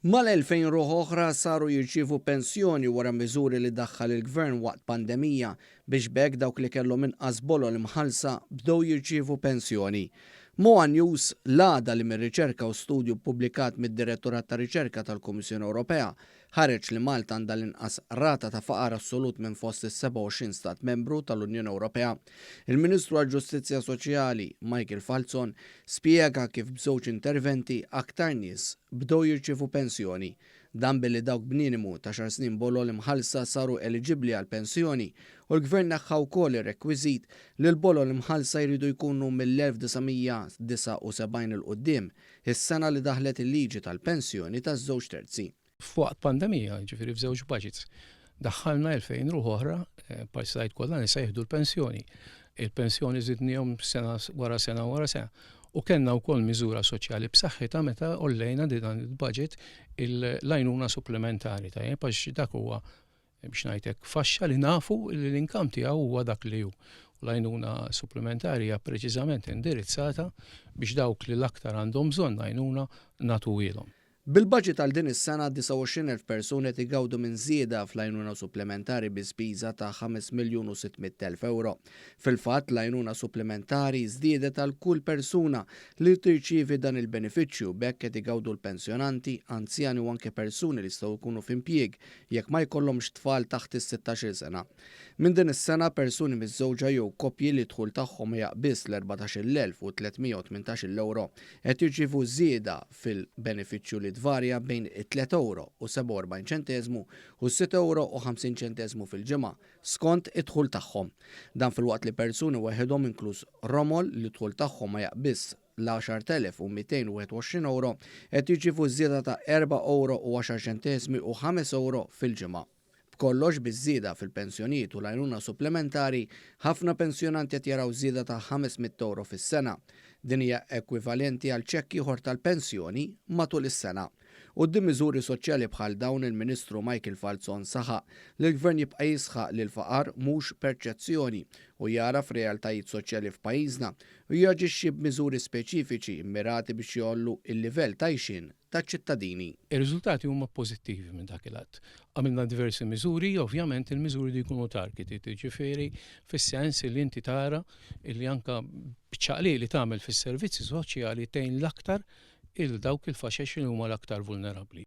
Mal-2000 ruħ oħra saru jirċievu pensjoni wara miżuri li daħħal il-gvern waqt pandemija biex bekk dawk li kellhom inqas bolhom imħallsa bdew jirċievu pensjoni. Moa News l-għada li mir-riċerka u studju ppubblikat mid-Direttorat ta' Riċerka tal-Kummissjoni Ewropea ħareġ li Malta għandha l-inqas rata ta' faqar assolut minn fost is-27 stat membru tal-Unjoni Ewropea. Il-Ministru għall-Ġustizzja Soċjali Michael Falzon spjega kif b'żewġ interventi aktar nies bdew jirċievu pensjoni. Dan billi dawk b'minimu ta' 10 snin bolhom imħallsa saru eliġibbli għal pensjoni u l-Gvern neħħa wkoll ir-rekwiżit li l-bolhom imħallsa jridu jkunu mill-1979 il quddiem, is-sena li daħlet il-liġi tal-pensjoni taż-żewġ terzi. F'waqt pandemija, ġifieri f'żewġ budgets, daħħalna 2000 ruħ oħra parsajt kollha nisa jieħdu l-pensjoni. Il-pensjoni żidnihom sena wara sena wara sena. U kellna wkoll miżura soċjali b'saħħitha meta ollejna dan il-budget l-għajnuna supplementari tajjeb għax dak huwa biex ngħidlek faxxa li nafu li l-inkam tiegħu huwa dak li hu. L-għajnuna supplementari hija preċiżament indirizzata biex dawk li l-aktar għandhom bżonn għajnuna nagħtuhom. Bil-budget għal din is-sena 29,000 persuni qed igawdu minn żieda fl-għajnuna supplementari bi spiża ta' 5,600,000 euro. Fil-fatt l-għajnuna supplementari żdiedet għal kull persuna li tirċievi dan il-benefiċċju b'hekk qed igawdu l-pensjonanti, anzjani u anke persuni li jistgħu jkunu f'impjieg jekk ma jkollhomx tfal taħt is-16 sena. Minn din is-sena persuni miż-żewġa jew koppji li dħul tagħhom jaqbis l-14,318 euro qed jirċievu żieda fil-benefiċċju li tvarja bejn 3 euro u 47 ċentesmu u 6 euro u 50 ċentesmu fil-ġimgħa skont id-dħul tagħhom. Dan filwaqt li persuni waħedhom inkluż romol li dħul tagħhom ma jaqbis l-10,221 euro qed jirċievu żieda ta' 4 euro u 10 ċentesmi u 5 euro fil-ġimgħa. B'kollox biż-żieda fil-pensjonijiet u l-għajnuna supplementari, ħafna pensjonanti qed jaraw żieda ta' 500 euro fis-sena. Din hija ekwivalenti għal ċekk ieħor tal-pensjoni matul is-sena. U d-miżuri soċjali bħal dawn il-Ministru Michael Falzon saħaq li l-Gvern jibqa' jisħaq li l-faqar mhux perċezzjoni u jara f'realtajiet soċjali f'pajjiżna u jaġixxi b'miżuri speċifiċi mirati biex jollu il-livell ta' għixien taċ-ċittadini. Ir-riżultati huma pożittivi minn dak il-att. Għamilna diversi miżuri, ovvjament il-miżuri li jkunu targeted, ġifieri fis-sens li inti tara li anke b'ċaqliq li tagħmel fis-servizzi soċjali tgħin l-aktar il dawk il-faxex li huma l-aktar vulnerabbli.